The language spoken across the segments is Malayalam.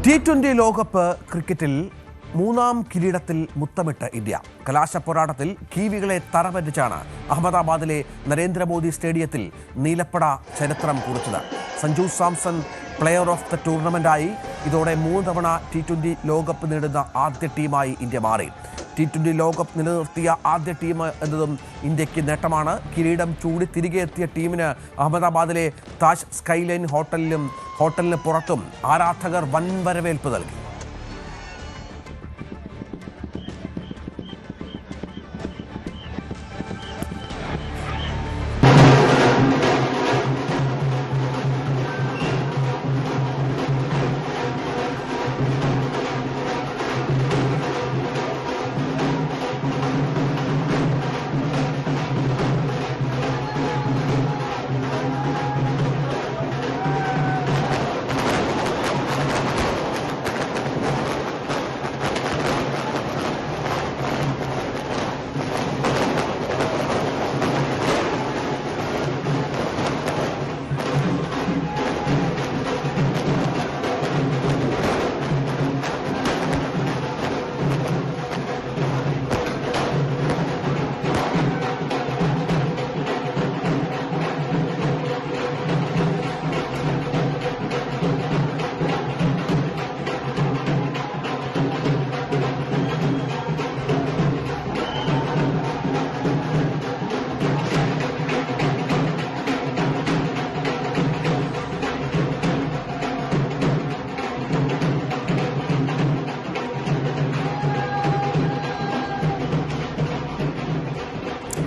T20 ലോകകപ്പ് ക്രിക്കറ്റിൽ മൂന്നാം കിരീടത്തിൽ മുത്തമിട്ട് ഇന്ത്യ. കലാശ പോരാട്ടത്തിൽ കീവികളെ തറപറ്റിച്ചാണ് അഹമ്മദാബാദിലെ നരേന്ദ്രമോദി സ്റ്റേഡിയത്തിൽ നീലപ്പട ചരിത്രം കുറിച്ചത്. Sanju Samson player of the ടൂർണമെന്റായി. ഇതോടെ 3 തവണ T20 ലോകകപ്പ് നേടുന്ന ആദ്യ ടീമായി ഇന്ത്യ മാറി. T20 ലോകകപ്പ് നിലനിർത്തിയ ആദ്യ ടീം എന്നതും ഇന്ത്യക്ക് നേട്ടമാണ്. കിരീടം ചൂടി തിരികെ എത്തിയ ടീമിന് അഹമ്മദാബാദിലെ താജ് സ്കൈലൈൻ ഹോട്ടലിന് പുറത്തും ആരാധകർ വൻ വരവേൽപ്പ് നൽകി.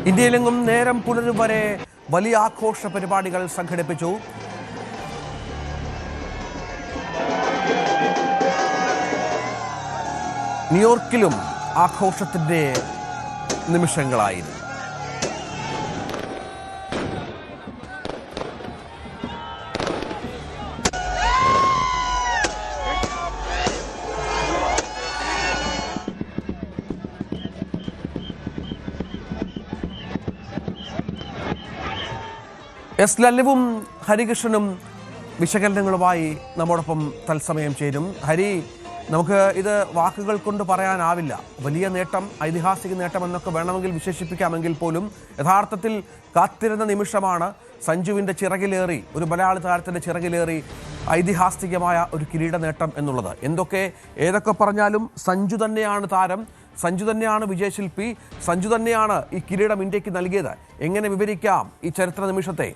ഇന്ത്യയിലെങ്ങും നേരം പുലരും വരെ വലിയ ആഘോഷ പരിപാടികൾ സംഘടിപ്പിച്ചു. ന്യൂയോർക്കിലും ആഘോഷത്തിന്റെ നിമിഷങ്ങളായിരുന്നു. എസ് ലല്ലുവും ഹരികൃഷ്ണനും വിശകലനങ്ങളുമായി നമ്മോടൊപ്പം തത്സമയം ചേരും. ഹരി, നമുക്ക് ഇത് വാക്കുകൾ കൊണ്ട് പറയാനാവില്ല. വലിയ നേട്ടം, ഐതിഹാസിക നേട്ടം എന്നൊക്കെ വേണമെങ്കിൽ വിശേഷിപ്പിക്കാമെങ്കിൽ പോലും യഥാർത്ഥത്തിൽ കാത്തിരുന്ന നിമിഷമാണ്. സഞ്ജുവിൻ്റെ ചിറകിലേറി, ഒരു മലയാളി താരത്തിൻ്റെ ചിറകിലേറി ഐതിഹാസികമായ ഒരു കിരീട നേട്ടം എന്നുള്ളത്. ഏതൊക്കെ പറഞ്ഞാലും സഞ്ജു തന്നെയാണ് താരം, സഞ്ജു തന്നെയാണ് വിജയശില്പി, സഞ്ജു തന്നെയാണ് ഈ കിരീടം ഇന്ത്യക്ക് നൽകിയത്. എങ്ങനെ വിവരിക്കാം ഈ ചരിത്ര നിമിഷത്തെ?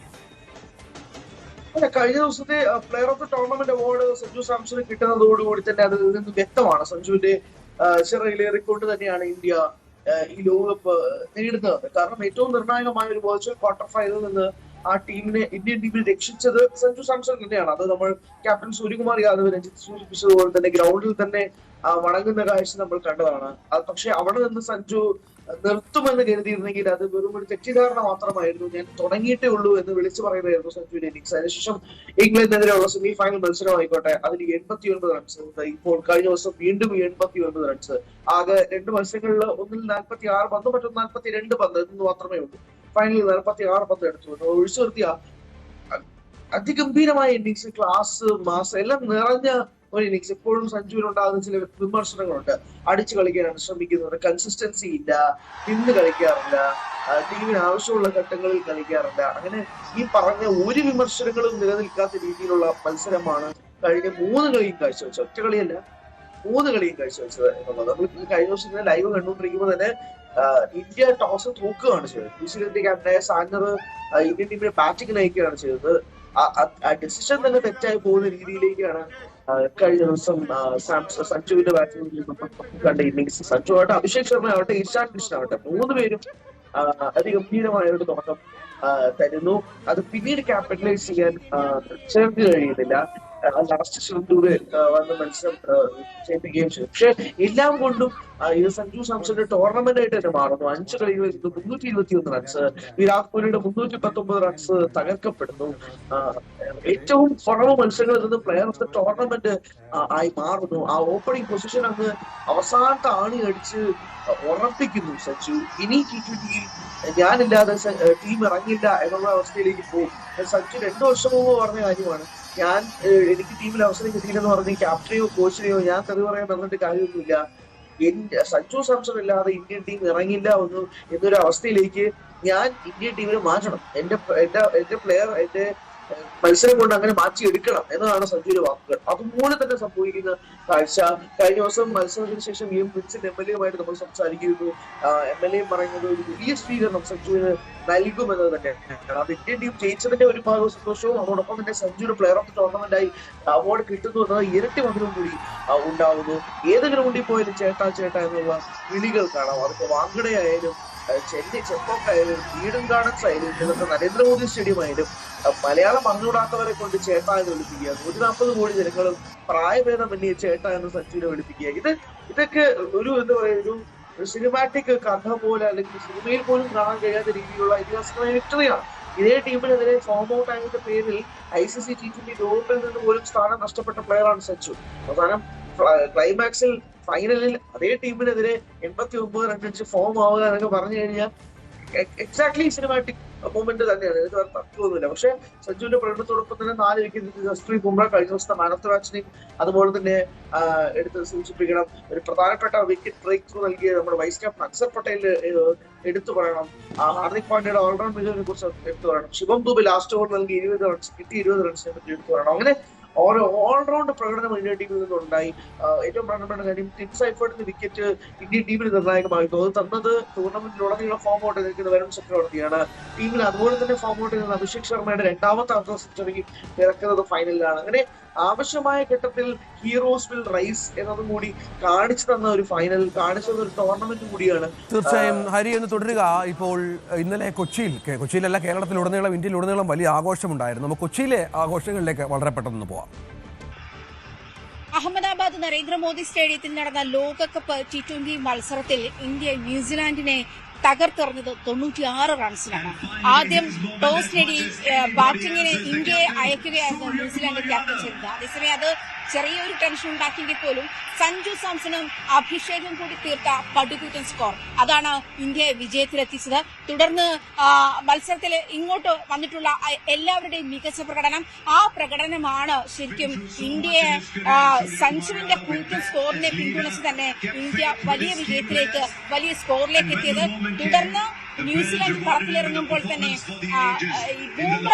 കഴിഞ്ഞ ദിവസത്തെ player of the tournament award Sanju സാംസണ് കിട്ടുന്നതോടുകൂടി തന്നെ അതിൽ നിന്ന് വ്യക്തമാണ് സഞ്ജുവിന്റെ ചിറകിലേറിക്കൊണ്ട് തന്നെയാണ് ഇന്ത്യ ഈ ലോകകപ്പ് നേടുന്നത്. കാരണം ഏറ്റവും നിർണായകമായ ഒരു വെർച്വൽ ക്വാർട്ടർ ഫൈനലിൽ നിന്ന് ആ ഇന്ത്യൻ ടീമിനെ രക്ഷിച്ചത് സഞ്ജു സാംസൺ തന്നെയാണ്. അത് നമ്മൾ ക്യാപ്റ്റൻ സൂര്യകുമാർ യാദവ് രഞ്ജിത്ത് സൂചിപ്പിച്ചതുപോലെ തന്നെ ഗ്രൗണ്ടിൽ തന്നെ വണങ്ങുന്ന കാഴ്ച നമ്മൾ കണ്ടതാണ്. പക്ഷെ അവിടെ നിന്ന് സഞ്ജു നിർത്തുമെന്ന് കരുതിയിരുന്നെങ്കിൽ അത് വെറും ഒരു തെറ്റിദ്ധാരണ മാത്രമായിരുന്നു. ഞാൻ തുടങ്ങിയിട്ടേ ഉള്ളൂ എന്ന് വിളിച്ചു പറയുന്നതായിരുന്നു സഞ്ജുവിന്റെ ഇന്നിംഗ്സ്. അതിനുശേഷം ഇംഗ്ലണ്ടിനെതിരെയുള്ള സെമി ഫൈനൽ മത്സരമായിക്കോട്ടെ, അതിൽ 89 റൺസ്. ഇപ്പോൾ കഴിഞ്ഞ ദിവസം വീണ്ടും 89 റൺസ്. ആകെ 2 മത്സരങ്ങളിൽ ഒന്നിൽ 46 പന്ത്, മറ്റൊന്ന് 42 പന്ത് എന്ന് മാത്രമേ ഉള്ളൂ. ഫൈനലിൽ 46 പന്ത് എടുത്തു. ഒഴിച്ചു നിർത്തിയ അതിഗംഭീരമായ ഇന്നിംഗ്സ്, ക്ലാസ്, മാസ് എല്ലാം നിറഞ്ഞ ഒരു ഇന്നിംഗ്സ്. എപ്പോഴും സഞ്ജുവിനുണ്ടാകുന്ന ചില വിമർശനങ്ങളുണ്ട്. അടിച്ചു കളിക്കാനാണ് ശ്രമിക്കുന്നത്, കൺസിസ്റ്റൻസി ഇല്ല, നിന്ന് കളിക്കാറില്ല, ടീമിന് ആവശ്യമുള്ള ഘട്ടങ്ങളിൽ കളിക്കാറില്ല. അങ്ങനെ ഈ പറഞ്ഞ ഒരു വിമർശനങ്ങളും നിലനിൽക്കാത്ത രീതിയിലുള്ള മത്സരമാണ് കഴിഞ്ഞ 3 കളിയും കാഴ്ചവെച്ചത്. ഒറ്റ കളിയല്ല, 3 കളിയും കാഴ്ചവെച്ചത് എന്നുള്ളത്. നമ്മൾ കഴിഞ്ഞ ദിവസം ലൈവ് കണ്ടുകൊണ്ടിരിക്കുമ്പോൾ തന്നെ ഇന്ത്യ ടോസ് തോക്കുകയാണ് ചെയ്തത്. ന്യൂസിലൻഡ് ക്യാപ്റ്റനായ സാന്നർ ഇന്ത്യൻ ടീമിനെ ബാറ്റിംഗ് നയിക്കുകയാണ് ചെയ്തത്. ആ ഡിസിഷൻ തന്നെ തെറ്റായി പോകുന്ന രീതിയിലേക്കാണ് കഴിഞ്ഞ ദിവസം സഞ്ജുവിന്റെ ബാറ്റിംഗ് കണ്ട ഇന്നിംഗ്സ്. സഞ്ജു ആവട്ടെ, അഭിഷേക് ശർമ്മ ആവട്ടെ, ഇഷാൻ കൃഷ്ണ ആവട്ടെ, 3 പേരും അതിഗംഭീരമായ ഒരു തുടക്കം തരുന്നു. അത് പിന്നീട് ക്യാപിറ്റലൈസ് ചെയ്യാൻ ചേർത്ത് കഴിയുന്നില്ല. ലാസ്റ്റ് ശ്രീലങ്കയുടെ വന്ന മത്സരം ജയിപ്പിക്കുകയും ചെയ്തു. പക്ഷെ എല്ലാം കൊണ്ടും ഇത് സഞ്ജു സാംസന്റെ ടൂർണമെന്റ് ആയിട്ട് തന്നെ മാറുന്നു. 5 കളികളിൽ 321 റൺസ്, വിരാട് കോഹ്ലിയുടെ 319 റൺസ് തകർക്കപ്പെടുന്നു. ഏറ്റവും കുറവ് മത്സരങ്ങളിൽ നിന്ന് പ്ലെയർ ഓഫ് ദ ടൂർണമെന്റ് ആയി മാറുന്നു. ആ ഓപ്പണിംഗ് പൊസിഷൻ അങ്ങ് അവസാനത്തെ ആണി അടിച്ച് ഉറപ്പിക്കുന്നു സഞ്ജു. ഇനി T20യിൽ ഞാനില്ലാതെ ടീം ഇറങ്ങില്ല എന്നുള്ള അവസ്ഥയിലേക്ക് പോകും. സഞ്ജു 2 വർഷം മുമ്പ് പറഞ്ഞ കാര്യമാണ്. എനിക്ക് ടീമിൽ അവസരം കിട്ടിയില്ലെന്ന് പറഞ്ഞ് ക്യാപ്റ്റനെയോ കോച്ചിനെയോ ഞാൻ തെറി പറയാൻ പറഞ്ഞിട്ട് കാര്യമൊന്നുമില്ല. സഞ്ജു സാംസൺ ഇല്ലാതെ ഇന്ത്യൻ ടീം ഇറങ്ങില്ല എന്നൊരു അവസ്ഥയിലേക്ക് ഞാൻ ഇന്ത്യൻ ടീമിനെ മാറ്റണം. എന്റെ പ്ലെയർ എന്റെ മത്സരം കൊണ്ട് അങ്ങനെ മാറ്റിയെടുക്കണം എന്നതാണ് സഞ്ജുവിന്റെ വാക്കുകൾ. അതുപോലെ തന്നെ സംഭവിക്കുന്ന കാഴ്ച കഴിഞ്ഞ ദിവസം മത്സരത്തിന് ശേഷം വിൻസെന്റ് MLA നമ്മൾ സംസാരിക്കുന്നു. MLA പറയുന്നത് ഒരു വലിയ സ്വീകരണം സഞ്ജുവിന് നൽകുമെന്നത് തന്നെയാണ്. അത് ഇന്ത്യൻ ടീം ജയിച്ചതിന്റെ ഒരു ഭാഗം സന്തോഷവും അതോടൊപ്പം തന്നെ സഞ്ജുവിന് പ്ലെയർ ഓഫ് ദി ടൂർണമെന്റായി അവാർഡ് കിട്ടുന്നു എന്നത് ഇരട്ടി മധുരവും കൂടി ഉണ്ടാവുന്നു. ഏത് ഗ്രൗണ്ടിൽ പോയാലും ചേട്ടാ ചേട്ടാ എന്നുള്ള വിളികൾ കാണാം. അതിപ്പോ വാങ്കഡയായാലും ചെന്നൈ ചെപ്പോക്കായാലും ഈഡൻ ഗാർഡൻസ് ആയാലും ഇന്നത്തെ നരേന്ദ്രമോദി സ്റ്റേഡിയം ആയാലും മലയാളം അറിഞ്ഞുകൂടാത്തവരെ കൊണ്ട് ചേട്ടാ എന്ന് വിളിപ്പിക്കുക. 140 കോടി ജനങ്ങളും പ്രായഭേദമന്യേ ചേട്ടാ എന്ന് സഞ്ജുവിനെ വിളിപ്പിക്കുക. ഇതൊക്കെ എന്താ പറയുക, ഒരു സിനിമാറ്റിക് കഥ പോലെ അല്ലെങ്കിൽ സിനിമയിൽ പോലും കാണാൻ കഴിയാത്ത രീതിയിലുള്ള ഇതിഹാസമായ വിക്ടറിയാണ്. ഇതേ ടീമിനെതിരെ ഫോം ഔട്ട് ആയതിന്റെ പേരിൽ ICC T20 ലോകകപ്പിൽ നിന്ന് പോലും സ്ഥാനം നഷ്ടപ്പെട്ട പ്ലെയറാണ് സഞ്ജു. അവസാനം ക്ലൈമാക്സിൽ ഫൈനലിൽ അതേ ടീമിനെതിരെ 89 റൺസ് ഫോം ആവുക എന്നൊക്കെ പറഞ്ഞു കഴിഞ്ഞാൽ എക്സാക്ട്ലി സിനിമാറ്റിക് മൂവ്മെന്റ് തന്നെയാണ്. ഇത് തർക്കമൊന്നുമില്ല. പക്ഷെ സഞ്ജുവിന്റെ പ്രകടനത്തോടൊപ്പം തന്നെ 4 വിക്കറ്റ് ജസ്പ്രീത് ബുംറ കഴിഞ്ഞ ദിവസത്തെ മാൻ ഓഫ് ദി മാച്ചിനെയും അതുപോലെ തന്നെ എടുത്ത് സൂചിപ്പിക്കണം. ഒരു പ്രധാനപ്പെട്ട വിക്കറ്റ് ബ്രേക്ക് ത്രൂ നൽകിയ നമ്മുടെ വൈസ് ക്യാപ്റ്റൻ അക്സർ പട്ടേൽ എടുത്തു പറയണം. ഹാർദിക് പാണ്ഡ്യയുടെ ഓൾറൗണ്ട് മികവിനെ കുറിച്ച് എടുത്തു പറയണം. ശിവം ദുബെ ലാസ്റ്റ് ഓവർ നൽകി 20 റൺസ് കിട്ടി. 20 റൺസിനെ പറ്റി എടുത്തു പറയണം. അങ്ങനെ ഓരോ ഓൾറൗണ്ട് പ്രകടനം ഇന്ത്യൻ ടീമിൽ നിന്നുണ്ടായി. ഏറ്റവും പ്രധാനപ്പെട്ട കാര്യം ടിം സൈഫേർഡിന്റെ വിക്കറ്റ് ഇന്ത്യൻ ടീമിന് നിർണായകമായിരുന്നു. അത് തന്നത് ടൂർണമെന്റിലുടനീളം ഫോം ഔട്ട് നിൽക്കുന്ന വരുൺ ചക്രവർത്തിയാണ്. ടീമിൽ അതുപോലെ തന്നെ ഫോം ഔട്ട് നിൽക്കുന്ന അഭിഷേക് ശർമ്മയുടെ 2ാമത്തെ അർദ്ധ സെഞ്ചുറി ഇറക്കുന്നത് ഫൈനലിലാണ്. അങ്ങനെ ആവശ്യമായ ഘട്ടത്തിൽ ഹീറോസ് വിൽ റൈസ് എന്നതും കൂടി കാണിച്ചു തന്ന ഒരു ഫൈനൽ, കാണിച്ചു തന്ന ഒരു ടൂർണമെന്റ് കൂടിയാണ്. തീർച്ചയായും ഹരി എന്ന് തുടരുക. ഇപ്പോൾ ഇന്നലെ കൊച്ചിയിലല്ല കേരളത്തിലുടനീളം ഇന്ത്യയിലുടനീളം വലിയ ആഘോഷമുണ്ടായിരുന്നു. നമുക്ക് കൊച്ചിയിലെ ആഘോഷങ്ങളിലേക്ക് വളരെ പെട്ടെന്ന് പോവാം. അഹമ്മദാബാദ് നരേന്ദ്രമോദി സ്റ്റേഡിയത്തിൽ നടന്ന ലോകകപ്പ് T20 മത്സരത്തിൽ ഇന്ത്യ ന്യൂസിലാൻഡിനെ തകർത്തെറിഞ്ഞത് 96 റൺസിനാണ്. ആദ്യം ടോസ് നേടി ബാറ്റിംഗിന് ഇന്ത്യയെ അയക്കുകയായിരുന്നു ന്യൂസിലാൻഡ് ക്യാപ്റ്റൻ ചെയ്തത്. അതേസമയം അത് ചെറിയൊരു ടെൻഷൻ ഉണ്ടാക്കിയെങ്കിൽ പോലും സഞ്ജു സാംസണും അഭിഷേകും കൂടി തീർത്ത പടുകൂറ്റൻ സ്കോർ അതാണ് ഇന്ത്യയെ വിജയത്തിലെത്തിച്ചത്. തുടർന്ന് മത്സരത്തിൽ ഇങ്ങോട്ട് വന്നിട്ടുള്ള എല്ലാവരുടെയും മികച്ച പ്രകടനം, ആ പ്രകടനമാണ് ശരിക്കും ഇന്ത്യയെ സഞ്ജുവിന്റെ കൂറ്റൻ സ്കോറിനെ പിന്തുണച്ച് തന്നെ ഇന്ത്യ വലിയ വിജയത്തിലേക്ക്, വലിയ സ്കോറിലേക്ക് എത്തിയത്. തുടർന്ന് ന്യൂസിലാൻഡ് കളത്തിലിറങ്ങുമ്പോൾ തന്നെ ബൂംറ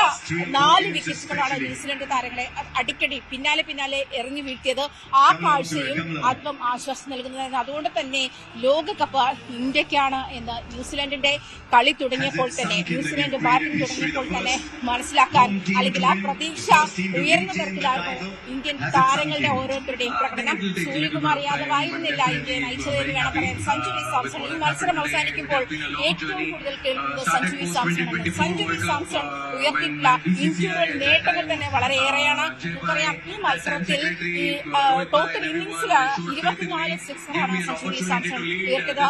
4 വിക്കറ്റുകളാണ് ന്യൂസിലാൻഡ് താരങ്ങളെ അടിക്കടി പിന്നാലെ എറിഞ്ഞു വീഴ്ത്തിയത്. ആ കാഴ്ചയും അല്പം ആശ്വാസം നൽകുന്നതായിരുന്നു. അതുകൊണ്ട് തന്നെ ലോകകപ്പ് ഇന്ത്യക്കാണ് എന്ന് ന്യൂസിലാൻഡിന്റെ കളി തുടങ്ങിയപ്പോൾ തന്നെ, ന്യൂസിലാൻഡ് ബാറ്റിംഗ് തുടങ്ങിയപ്പോൾ തന്നെ മനസ്സിലാക്കാൻ, അല്ലെങ്കിൽ ആ പ്രതീക്ഷ ഉയർന്ന തരത്തിലായിരുന്നു ഇന്ത്യൻ താരങ്ങളുടെ ഓരോരുത്തരുടെയും പ്രകടനം. സൂര്യകുമാർ യാദവ് ആയിരുന്നില്ല ഇന്ത്യയെ നയിച്ചതെന്ന് വേണം പറയാൻ. സഞ്ജു വി സാംസൺ ഈ മത്സരം അവസാനിക്കുമ്പോൾ ഏറ്റവും കൂടുതൽ കേൾക്കുന്നത് സഞ്ജു വി സാംസണാണ്. സഞ്ജു വി സാംസൺ ഉയർത്തിയിട്ടുള്ള ഇൻഡിവിജ്വൽ നേട്ടങ്ങൾ തന്നെ വളരെയേറെയാണ്. നമുക്കറിയാം ഈ മത്സരത്തിൽ ഈ ടോട്ടൽ ഇന്നിംഗ്സിൽ 24 സിക്സറാണ് സഞ്ജു വി സാംസൺ ഉയർത്തിയത്.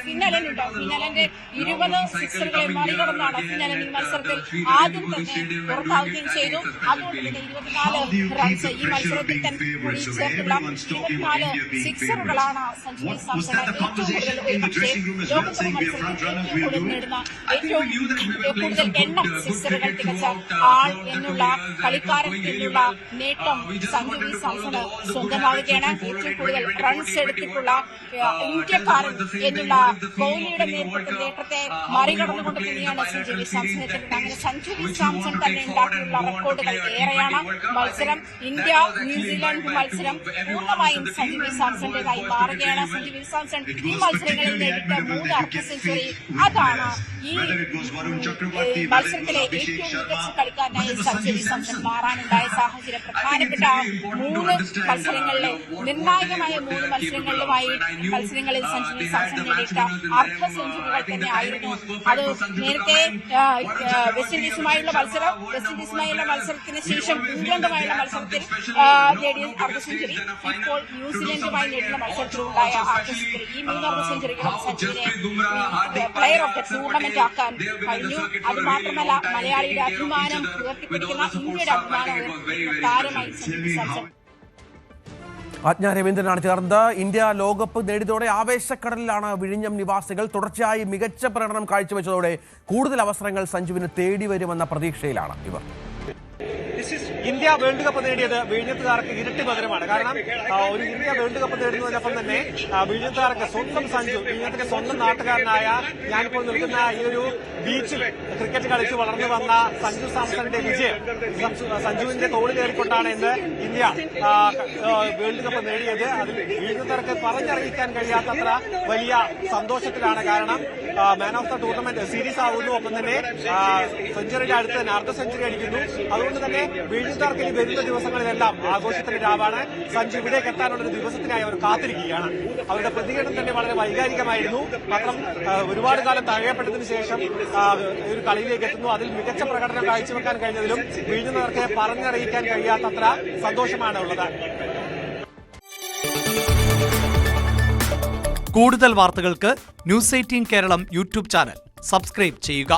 ഫിന്നാലുണ്ട്. ഫിന്നാലിന്റെ 20 സിക്സറുകളെ മറികടന്നാണ് ഫിന്നാലൻ ഈ മത്സരത്തിൽ ആദ്യം തന്നെ പുറത്താവുകയും ചെയ്തു. അതുകൊണ്ട് തന്നെ 24 റൺസ് ഈ മത്സരത്തിൽ തന്നെ കൂടി ചേർത്തുള്ള 24 സിക്സറുകളാണ് സഞ്ജു വി സാംസൺ ഏറ്റവും കൂടുതൽ ലോകകപ്പ് മത്സരത്തിൽ ഏറ്റവും കൂടുതൽ നേടുന്ന, ഏറ്റവും കൂടുതൽ എണ്ണം സിക്സറുകൾ തികച്ച ആൾ എന്നുള്ള, കളിക്കാരൻ എന്നുള്ള നേട്ടം സഞ്ജു വി സാംസണ് സ്വന്തമാവുകയാണ്. ഏറ്റവും കൂടുതൽ റൺസ് എടുത്തിട്ടുള്ള ഇന്ത്യക്കാരൻ എന്നുള്ള കോഹ്ലിയുടെ നേട്ടത്തെ മറികടന്നുകൊണ്ട് തന്നെയാണ് സഞ്ജു വി സാംസൺ എത്തുന്നത്. അങ്ങനെ സഞ്ജു വി സാംസൺ തന്നെ ഉണ്ടാക്കിയുള്ള റെക്കോർഡുകൾ ഏറെയാണ്. മത്സരം ഇന്ത്യ ന്യൂസിലാൻഡ് മത്സരം പൂർണ്ണമായും സഞ്ജു വി സാംസന്റേതായി മാറുകയാണ്. സഞ്ജു വി സാംസൺ ഈ മത്സരങ്ങളിൽ നേടിയ 3 അർദ്ധ സെഞ്ചുറി, അതാണ് ഈ മത്സരത്തിലെ ഏറ്റവും മികച്ച കളിക്കാരനായി സഞ്ജു വി സാംസൺ മാറാനുണ്ടായ സാഹചര്യം. പ്രധാനപ്പെട്ട 3 മത്സരങ്ങളിലെ നിർണായകമായ 3 മത്സരങ്ങളിൽ സഞ്ജു വി സാംസൺ നേടിയിട്ട അർദ്ധ സെഞ്ചുറികൾ തന്നെ ആയിരുന്നു. അത് നേരത്തെ വെസ്റ്റ് ഇൻഡീസുമായുള്ള മത്സരത്തിന് ശേഷം ഇംഗ്ലണ്ടുമായുള്ള മത്സരത്തിൽ നേടിയ അർദ്ധ സെഞ്ചുറി, ഇപ്പോൾ ന്യൂസിലൻഡുമായി നേടുന്ന മത്സരത്തിലുണ്ടായ അർദ്ധ സെഞ്ചുറി, ഈ 3 അർദ്ധ സെഞ്ചുറികളും സഞ്ജുവിനെ പ്ലെയർ ഓഫ് ദ ടൂർണമെന്റ് ആക്കാൻ കഴിഞ്ഞു. അത് മാത്രമല്ല മലയാളിയുടെ അഭിമാനം ഉയർത്തിപ്പിടിക്കുന്ന, ഇന്ത്യയുടെ അഭിമാനം ഉയർത്തിപ്പിടിക്കുന്ന താരമായി സഞ്ജു വി സാംസൺ. ആജ്ഞ രവീന്ദ്രനാണ് ചേർന്നത്. ഇന്ത്യ ലോകകപ്പ് നേടിയതോടെ ആവേശക്കടലിലാണ് വിഴിഞ്ഞം നിവാസികൾ. തുടർച്ചയായി മികച്ച പ്രകടനം കാഴ്ചവെച്ചതോടെ കൂടുതൽ അവസരങ്ങൾ സഞ്ജുവിന് തേടി വരുമെന്ന പ്രതീക്ഷയിലാണ് ഇവർ. ഇന്ത്യ വേൾഡ് കപ്പ് നേടിയത് വിഴിഞ്ഞത്തുകാർക്ക് ഇരട്ടി മധുരമാണ്. കാരണം ഒരു ഇന്ത്യ വേൾഡ് കപ്പ് നേടുന്നതിനൊപ്പം തന്നെ വിഴിഞ്ഞത്തുകാർക്ക് സ്വന്തം സഞ്ജു, വിഴിഞ്ഞത്തിന്റെ സ്വന്തം നാട്ടുകാരനായ ഞാനിപ്പോൾ നിൽക്കുന്ന ഈ ഒരു ബീച്ചിൽ ക്രിക്കറ്റ് കളിച്ച് വളർന്നു വന്ന സഞ്ജു സാംസണിന്റെ വിജയം, സഞ്ജുവിന്റെ തോളിലേറിക്കൊണ്ടാണ് ഇന്ന് ഇന്ത്യ വേൾഡ് കപ്പ് നേടിയത്. അതിൽ വിഴിഞ്ഞത്തുകാർക്ക് പറഞ്ഞറിയിക്കാൻ കഴിയാത്തത്ര വലിയ സന്തോഷത്തിലാണ്. കാരണം man of the tournament series ആകുന്നു, ഒപ്പം തന്നെ സെഞ്ചുറിയുടെ അടുത്ത് തന്നെ അർദ്ധ സെഞ്ചുറി അടിക്കുന്നു. അതുകൊണ്ട് തന്നെ വിഴിഞ്ഞത്തുകാർക്ക് ഇനി വരുന്ന ദിവസങ്ങളിലെല്ലാം ആഘോഷത്തിന്റെ രാവാണ്. സഞ്ജു ഇവിടേക്ക് എത്താനുള്ള ഒരു ദിവസത്തിനായി അവർ കാത്തിരിക്കുകയാണ്. അവരുടെ പ്രതികരണം തന്നെ വളരെ വൈകാരികമായിരുന്നു. മാത്രം ഒരുപാട് കാലം തഴയപ്പെട്ടതിന് ശേഷം ഒരു കളിയിലേക്ക് എത്തുന്നു. അതിൽ മികച്ച പ്രകടനം കാഴ്ചവെക്കാൻ കഴിഞ്ഞതിലും വിഴിഞ്ഞത്തുകാർക്ക് പറഞ്ഞറിയിക്കാൻ കഴിയാത്തത്ര സന്തോഷമാണ് ഉള്ളത്. കൂടുതൽ വാർത്തകൾക്ക് news 18 Keralam YouTube channel subscribe ചെയ്യുക.